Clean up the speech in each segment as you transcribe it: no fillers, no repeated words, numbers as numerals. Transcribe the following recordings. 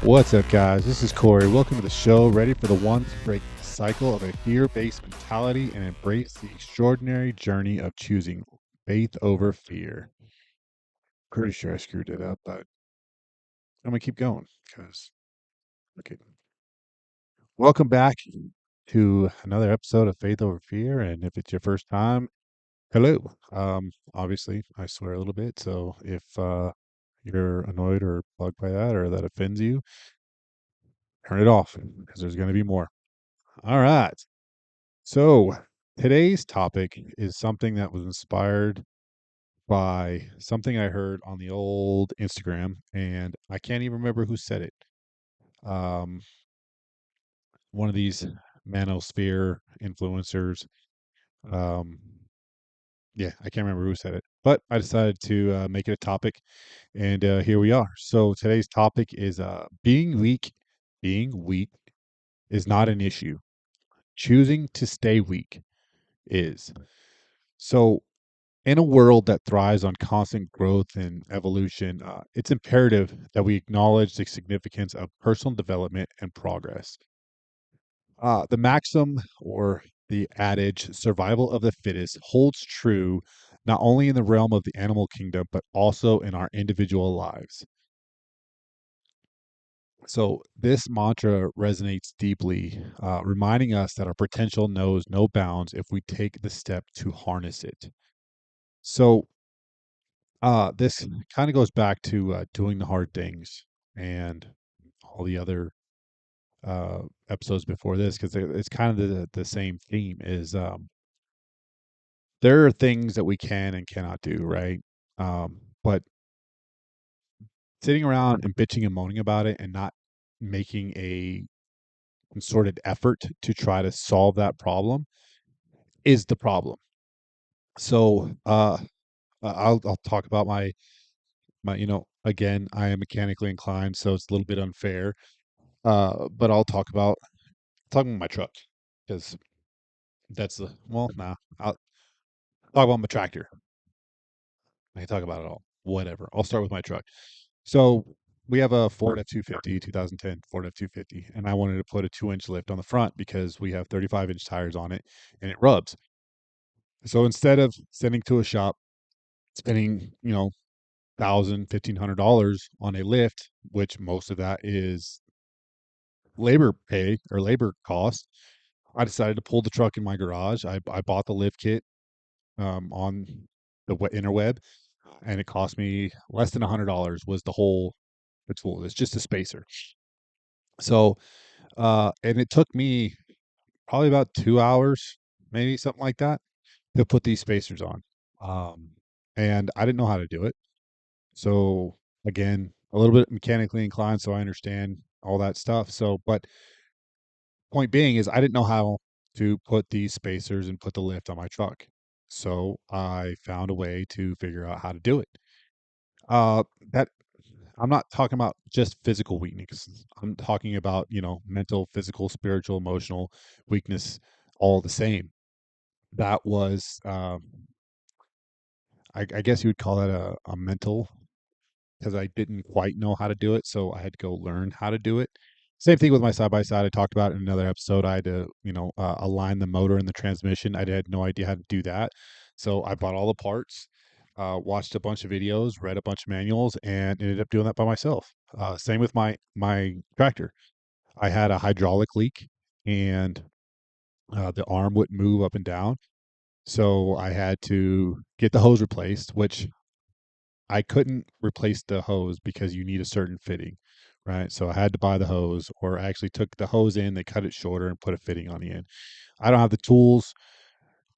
What's up, guys? This is Corey. Welcome to the show. Ready for the one to break the cycle of a fear-based mentality and embrace the extraordinary journey of choosing faith over fear. Pretty sure I screwed it up, but I'm gonna keep going because okay. Welcome back to another episode of Faith Over Fear, and if it's your first time, hello. Obviously, I swear a little bit, so if you're annoyed or bugged by that or that offends you, turn it off because there's going to be more. All right. So today's topic is something that was inspired by something I heard on the old Instagram, and I can't even remember who said it. Um, one of these manosphere influencers. Um, yeah, I can't remember who said it, but I decided to make it a topic, and here we are. So today's topic is being weak. Being weak is not an issue. Choosing to stay weak is. So in a world that thrives on constant growth and evolution, it's imperative that we acknowledge the significance of personal development and progress. The maxim or the adage, survival of the fittest, holds true not only in the realm of the animal kingdom, but also in our individual lives. So, this mantra resonates deeply, reminding us that our potential knows no bounds if we take the step to harness it. So, this kind of goes back to doing the hard things and all the other episodes before this because it's kind of the same theme. Is there are things that we can and cannot do, right? But sitting around and bitching and moaning about it and not making a concerted effort to try to solve that problem is the problem. So I'll talk about my again, I am mechanically inclined, so it's a little bit unfair. But I'll talking about my truck because that's the well, nah. I'll talk about my tractor. I can talk about it all. Whatever. I'll start with my truck. So we have a Ford F-250, 2010 Ford F-250, and I wanted to put a 2-inch lift on the front because we have 35-inch tires on it, and it rubs. So instead of sending to a shop, spending $1,000, $1,500 on a lift, which most of that is labor pay or labor cost, I decided to pull the truck in my garage. I bought the lift kit on the interweb, and it cost me less than $100. Was the tool? It's just a spacer. So, and it took me probably about 2 hours, maybe something like that, to put these spacers on. Um, and I didn't know how to do it. So again, a little bit mechanically inclined, so I understand all that stuff. So, but point being is I didn't know how to put these spacers and put the lift on my truck. So I found a way to figure out how to do it. That I'm not talking about just physical weakness. I'm talking about, mental, physical, spiritual, emotional weakness, all the same. That was, I guess you would call that a mental because I didn't quite know how to do it. So I had to go learn how to do it. Same thing with my side by side. I talked about in another episode. I had to, align the motor and the transmission. I had no idea how to do that. So I bought all the parts, watched a bunch of videos, read a bunch of manuals, and ended up doing that by myself. Same with my tractor. I had a hydraulic leak, and the arm wouldn't move up and down. So I had to get the hose replaced, which I couldn't replace the hose because you need a certain fitting, right? So I had to buy the hose, or I actually took the hose in, they cut it shorter and put a fitting on the end. I don't have the tools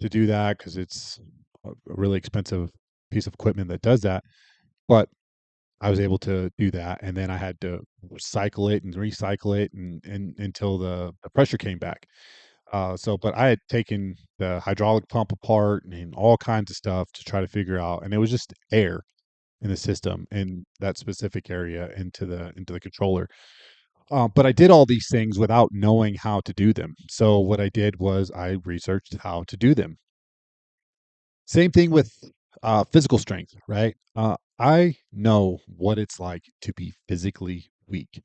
to do that because it's a really expensive piece of equipment that does that. But I was able to do that, and then I had to cycle it and recycle it and until the pressure came back. But I had taken the hydraulic pump apart and all kinds of stuff to try to figure out, and it was just air in the system in that specific area into the controller. But I did all these things without knowing how to do them. So what I did was I researched how to do them. Same thing with physical strength, right? I know what it's like to be physically weak.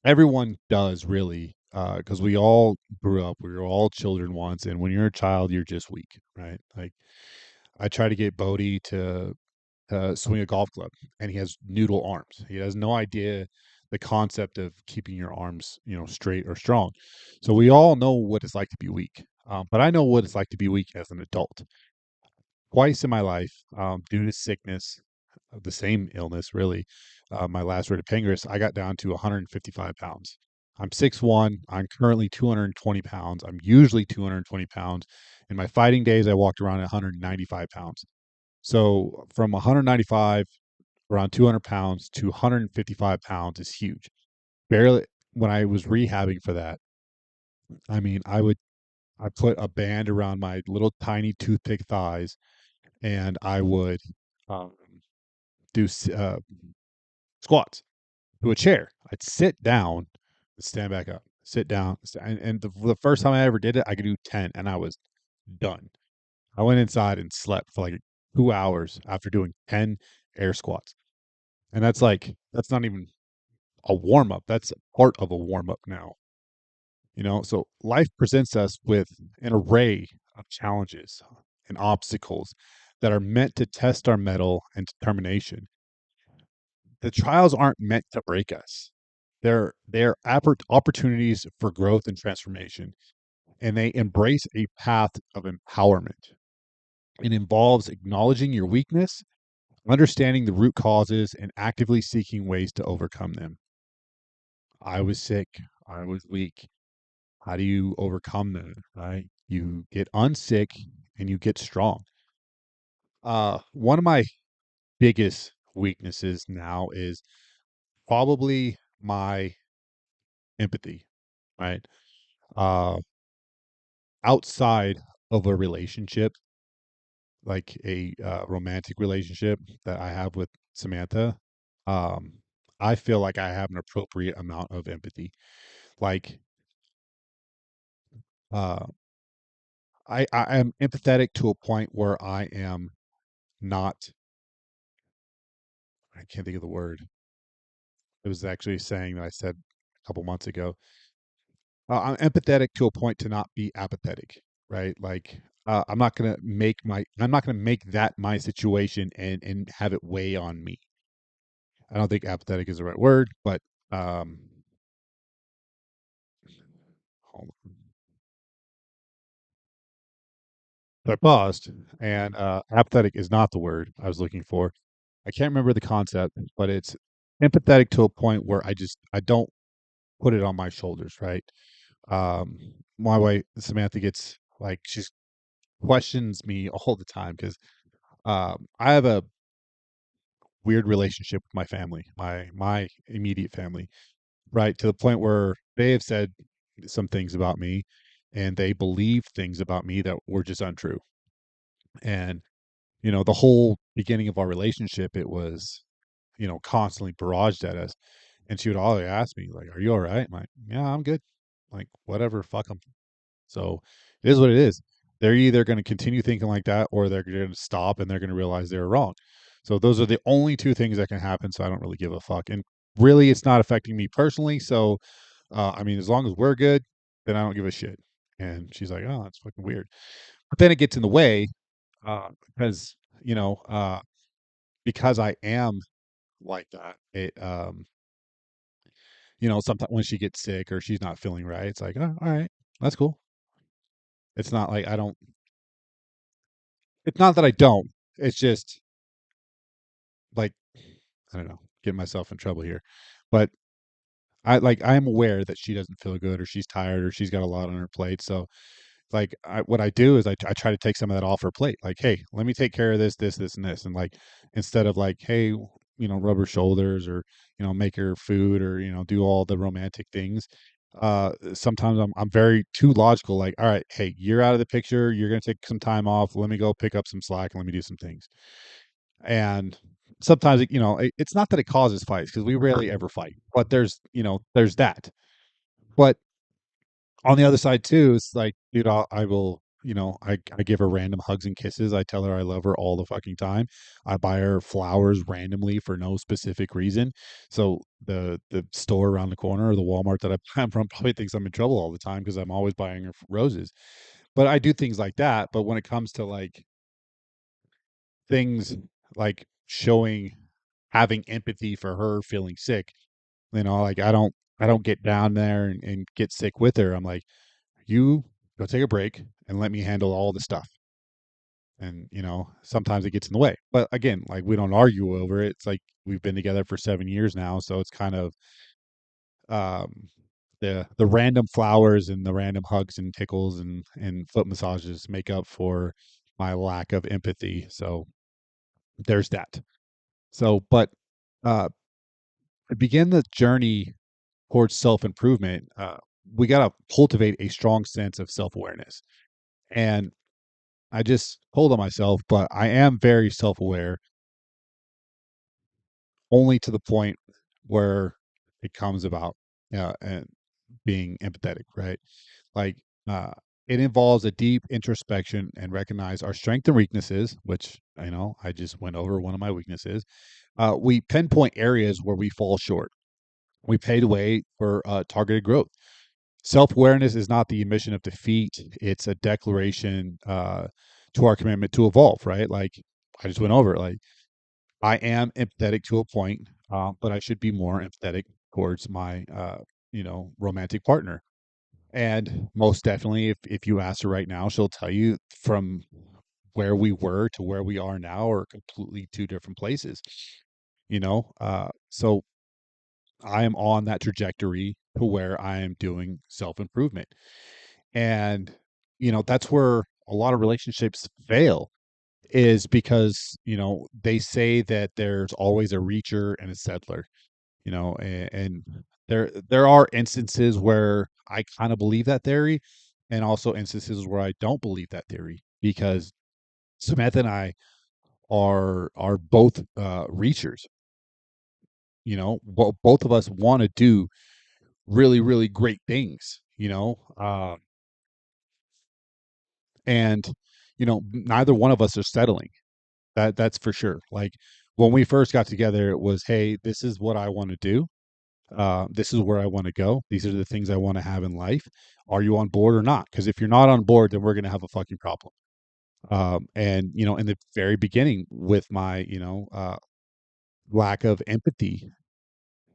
Everyone does really, because we all grew up, we were all children once, and when you're a child, you're just weak, right? Like I try to get Bodie to swing a golf club, and he has noodle arms. He has no idea the concept of keeping your arms, straight or strong. So we all know what it's like to be weak. But I know what it's like to be weak as an adult. Twice in my life, due to sickness, of the same illness, really, my lacerated pancreas, I got down to 155 pounds. I'm 6'1". I'm currently 220 pounds. I'm usually 220 pounds. In my fighting days, I walked around at 195 pounds. So from 195, around 200 pounds to 155 pounds is huge. Barely, when I was rehabbing for that, I mean, I put a band around my little tiny toothpick thighs, and I would um, do squats to a chair. I'd sit down, stand back up, sit down, and the first time I ever did it, I could do 10, and I was done. I went inside and slept for like 2 hours after doing 10 air squats. And that's not even a warm up. That's part of a warm up now. So life presents us with an array of challenges and obstacles that are meant to test our mettle and determination. The trials aren't meant to break us. They're opportunities for growth and transformation, and they embrace a path of empowerment. It involves acknowledging your weakness, understanding the root causes, and actively seeking ways to overcome them. I was sick. I was weak. How do you overcome that? Right? You get unsick and you get strong. One of my biggest weaknesses now is probably my empathy, right? Uh, Outside of a relationship, like a romantic relationship that I have with Samantha, um, I feel like I have an appropriate amount of empathy. Like, uh, I am empathetic to a point where I am not, I can't think of the word. It was actually a saying that I said a couple months ago. I'm empathetic to a point to not be apathetic, right? Like, I'm not gonna make that my situation and have it weigh on me. I don't think apathetic is the right word, but um, hold on. So I paused, and apathetic is not the word I was looking for. I can't remember the concept, but it's empathetic to a point where I don't put it on my shoulders, right? Um, my wife Samantha gets like she questions me all the time because I have a weird relationship with my family, my immediate family, right? To the point where they have said some things about me, and they believe things about me that were just untrue. And the whole beginning of our relationship, it was constantly barraged at us. And she would always ask me, like, "Are you all right?" I'm like, "Yeah, I'm good." Like, whatever, fuck them. So it is what it is. They're either going to continue thinking like that, or they're going to stop and they're going to realize they were wrong. So those are the only two things that can happen. So I don't really give a fuck. And really, it's not affecting me personally. So, I mean, as long as we're good, then I don't give a shit. And she's like, "Oh, that's fucking weird." But then it gets in the way, because, because I am like that. Sometimes when she gets sick or she's not feeling right, it's like, "Oh, all right, that's cool." It's not like I don't. It's not that I don't. It's just like I don't know, getting myself in trouble here. But I am aware that she doesn't feel good or she's tired or she's got a lot on her plate. So like what I do is I try to take some of that off her plate. Like, hey, let me take care of this, and this, and like instead of like, hey, rub her shoulders or make her food or do all the romantic things. Sometimes I'm very too logical. Like, all right, hey, you're out of the picture. You're gonna take some time off. Let me go pick up some slack and let me do some things. And sometimes, it's not that it causes fights because we rarely ever fight. But there's that. But on the other side too, it's like, dude, I will. I give her random hugs and kisses. I tell her I love her all the fucking time. I buy her flowers randomly for no specific reason. So the store around the corner or the Walmart that I buy 'em from probably thinks I'm in trouble all the time because I'm always buying her roses. But I do things like that. But when it comes to like things like showing having empathy for her feeling sick, like I don't get down there and get sick with her. I'm like, you go take a break and let me handle all the stuff. And sometimes it gets in the way, but again, like, we don't argue over it. It's like we've been together for 7 years now, so it's kind of um the random flowers and the random hugs and tickles and foot massages make up for my lack of empathy. So there's that. So, but uh to begin the journey towards self-improvement, we got to cultivate a strong sense of self-awareness. And I just told on myself, but I am very self-aware, only to the point where it comes about and being empathetic, right? Like, uh, it involves a deep introspection and recognize our strengths and weaknesses, which I just went over one of my weaknesses. We pinpoint areas where we fall short. We pave the way for targeted growth. Self awareness is not the admission of defeat; it's a declaration to our commitment to evolve. Right? Like, I just went over it. Like, I am empathetic to a point, but I should be more empathetic towards my romantic partner. And most definitely, if you ask her right now, she'll tell you from where we were to where we are now are completely two different places. So I am on that trajectory to where I am doing self improvement. And, that's where a lot of relationships fail, is because, they say that there's always a reacher and a settler, and there are instances where I kind of believe that theory, and also instances where I don't believe that theory, because Samantha and I are both reachers. Both of us want to do really, really great things, and neither one of us are settling. That's for sure. Like, when we first got together, it was, hey, this is what I want to do. This is where I want to go. These are the things I want to have in life. Are you on board or not? Because if you're not on board, then we're going to have a fucking problem. And in the very beginning, with my lack of empathy,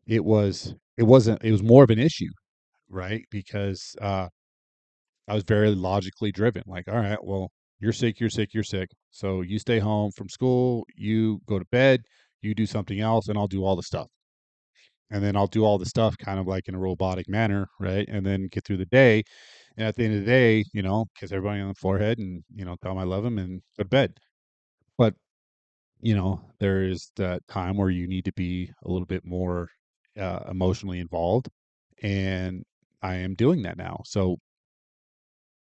it was more of an issue, right? Because I was very logically driven. Like, all right, well, you're sick, you're sick, you're sick. So you stay home from school, you go to bed, you do something else, and I'll do all the stuff. And then I'll do all the stuff kind of like in a robotic manner, right? And then get through the day. And at the end of the day, kiss everybody on the forehead and, tell them I love them and go to bed. But, there is that time where you need to be a little bit more emotionally involved. And I am doing that now. So,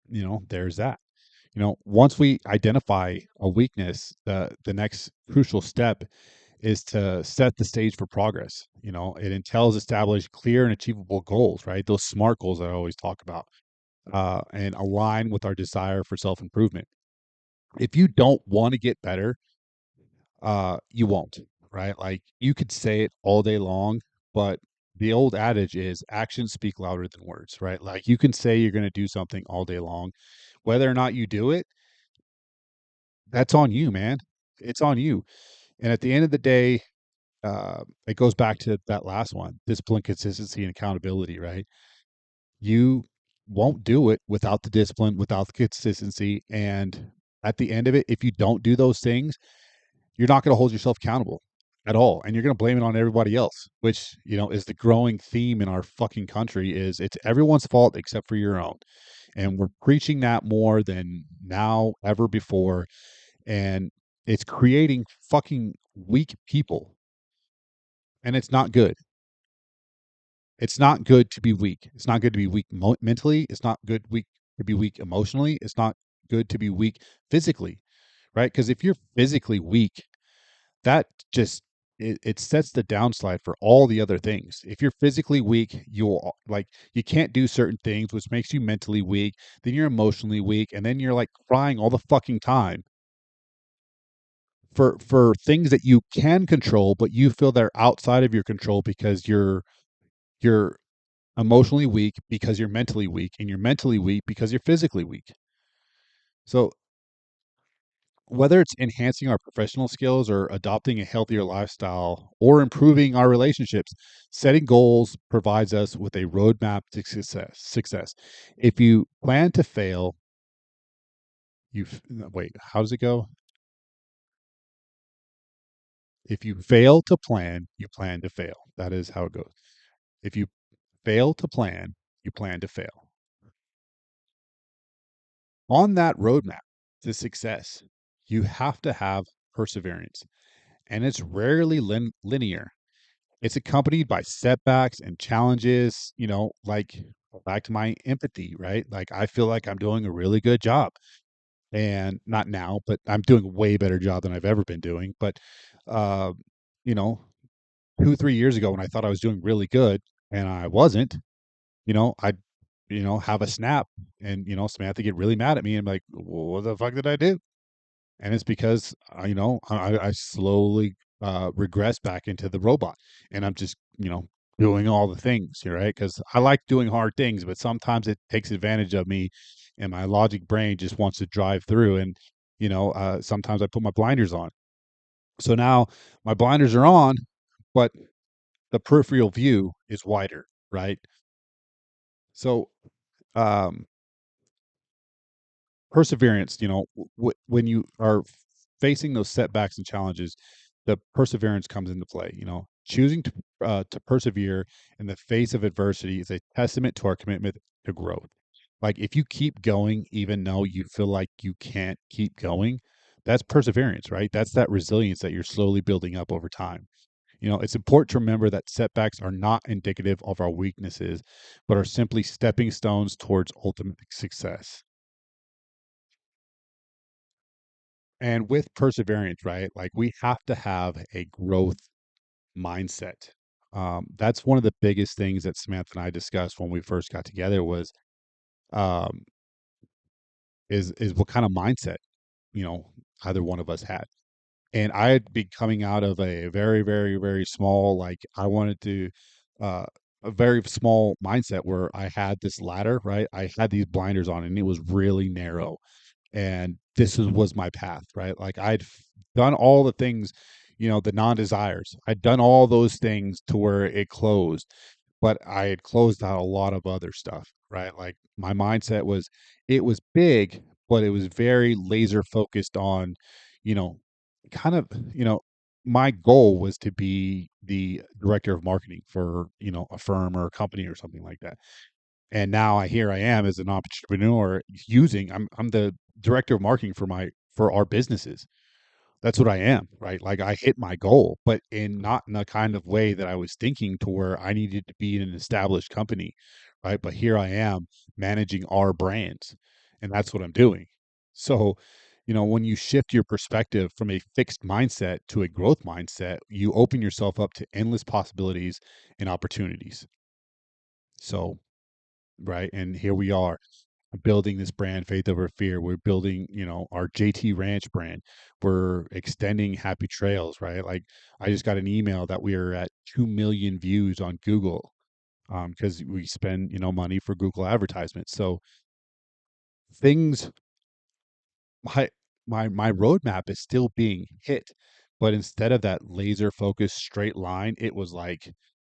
there's that. Once we identify a weakness, the next crucial step is to set the stage for progress. It entails establish clear and achievable goals, right? Those SMART goals that I always talk about, and align with our desire for self improvement. If you don't want to get better, you won't, right? Like, you could say it all day long, but the old adage is actions speak louder than words, right? Like, you can say you're going to do something all day long, whether or not you do it, that's on you, man. It's on you. And at the end of the day, it goes back to that last one: discipline, consistency, and accountability, right? You won't do it without the discipline, without the consistency. And at the end of it, if you don't do those things, you're not going to hold yourself accountable at all. And you're going to blame it on everybody else, which, is the growing theme in our fucking country, is it's everyone's fault except for your own. And we're preaching that more than now ever before. And it's creating fucking weak people, and it's not good. It's not good to be weak. It's not good to be weak mentally. It's not good weak to be weak emotionally. It's not good to be weak physically, right? Because if you're physically weak, that just it sets the downslide for all the other things. If you're physically weak, you'll like you can't do certain things, which makes you mentally weak. Then you're emotionally weak, and then you're like crying all the fucking time for things that you can control, but you feel they're outside of your control because you're emotionally weak because you're mentally weak, and you're mentally weak because you're physically weak. So whether it's enhancing our professional skills or adopting a healthier lifestyle or improving our relationships, setting goals provides us with a roadmap to success. If you plan to fail, you wait, how does it go? If you fail to plan, you plan to fail. That is how it goes. If you fail to plan, you plan to fail. On that roadmap to success, you have to have perseverance, and it's rarely linear. It's accompanied by setbacks and challenges, like back to my empathy, right? Like I feel like I'm doing a really good job, and not now, but I'm doing a way better job than I've ever been doing. But, uh, you know, 2, 3 years ago when I thought I was doing really good and I wasn't, I'd, have a snap and, Samantha get really mad at me and be like, well, what the fuck did I do? And it's because I slowly regress back into the robot, and I'm just doing all the things, right? Because I like doing hard things, but sometimes it takes advantage of me, and my logic brain just wants to drive through. And sometimes I put my blinders on. So now my blinders are on, but the peripheral view is wider, right? So um, perseverance, when you are facing those setbacks and challenges, the perseverance comes into play. Choosing to persevere in the face of adversity is a testament to our commitment to growth. Like if you keep going even though you feel like you can't keep going, that's perseverance, right? That's that resilience that you're slowly building up over time. It's important to remember that setbacks are not indicative of our weaknesses, but are simply stepping stones towards ultimate success. And with perseverance, right? Like we have to have a growth mindset. That's one of the biggest things that Samantha and I discussed when we first got together was um, is what kind of mindset you know either one of us had. And I had been coming out of a very, very, very small, like I wanted to, uh, a very small mindset where I had this ladder, right? I had these blinders on, and it was really narrow, and was my path, right? Like done all the things, the non-desires. I'd done all those things to where it closed, but I had closed out a lot of other stuff, right? Like my mindset was it was big, but it was very laser focused on, you know, kind of, my goal was to be the director of marketing for, a firm or a company or something like that. And now here I am as an entrepreneur using I'm the director of marketing for our businesses. That's what I am, right? Like I hit my goal, but in not in the kind of way that I was thinking to where I needed to be in an established company, right? But here I am managing our brands, and that's what I'm doing. So, when you shift your perspective from a fixed mindset to a growth mindset, you open yourself up to endless possibilities and opportunities. So, right, and here we are building this brand, Faith Over Fear. We're building, our JT Ranch brand. We're extending Happy Trails, right? Like I just got an email that we are at 2 million views on Google because we spend, money for Google advertisements. So things, my my roadmap is still being hit, but instead of that laser focused straight line, it was like,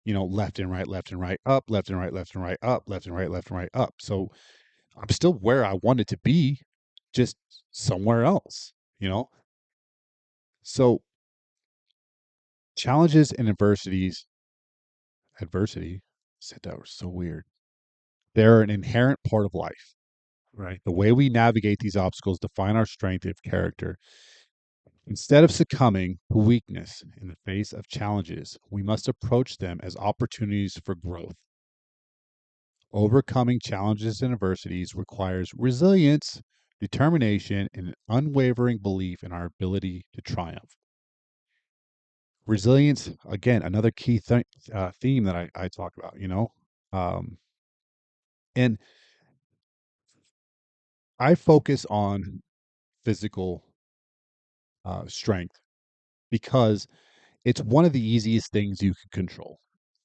left and right, up, left and right, left and right, up, left and right, left and right, up. So I'm still where I wanted to be, just somewhere else, you know? So challenges and adversity, said that was so weird. They're an inherent part of life, right? The way we navigate these obstacles define our strength of character. Instead of succumbing to weakness in the face of challenges, we must approach them as opportunities for growth. Overcoming challenges and adversities requires resilience, determination, and an unwavering belief in our ability to triumph. Resilience, again, another key theme that I talk about, um, and I focus on physical strength because it's one of the easiest things you can control.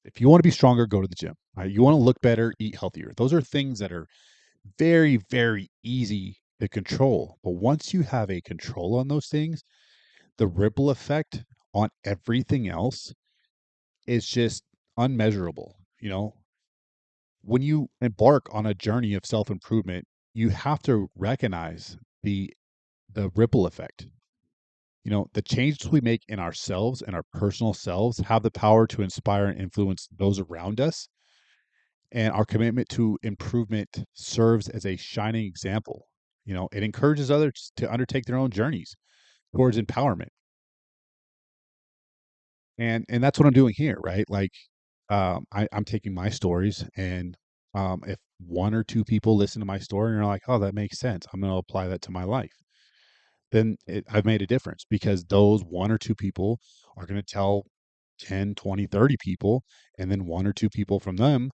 If you want to be stronger, go to the gym. Right? You want to look better, eat healthier. Those are things that are very, very easy to control. But once you have a control on those things, the ripple effect on everything else is just unmeasurable. When you embark on a journey of self improvement, you have to recognize the ripple effect. The changes we make in ourselves and our personal selves have the power to inspire and influence those around us. And our commitment to improvement serves as a shining example. It encourages others to undertake their own journeys towards empowerment. And that's what I'm doing here, right? Like, I'm taking my stories, and if one or two people listen to my story and are like, "Oh, that makes sense. I'm going to apply that to my life." Then I've made a difference because those one or two people are going to tell 10, 20, 30 people, and then one or two people from them.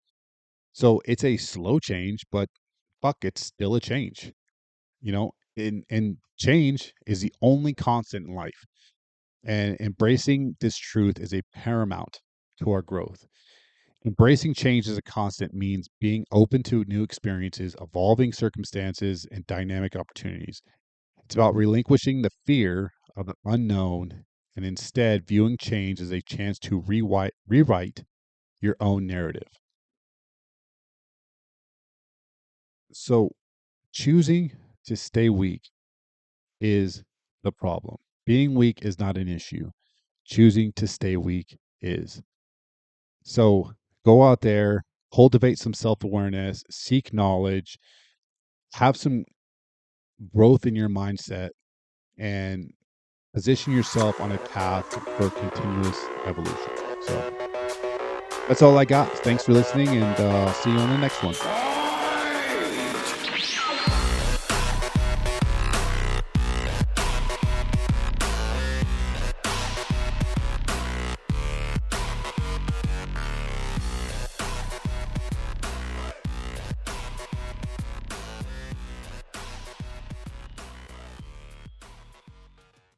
So it's a slow change, but fuck, it's still a change, and change is the only constant in life. And embracing this truth is a paramount to our growth. Embracing change as a constant means being open to new experiences, evolving circumstances, and dynamic opportunities. It's about relinquishing the fear of the unknown and instead viewing change as a chance to rewrite your own narrative. So, choosing to stay weak is the problem. Being weak is not an issue. Choosing to stay weak is. So, go out there, cultivate some self awareness, seek knowledge, have some growth in your mindset, and position yourself on a path for continuous evolution. So, that's all I got. Thanks for listening, and see you on the next one.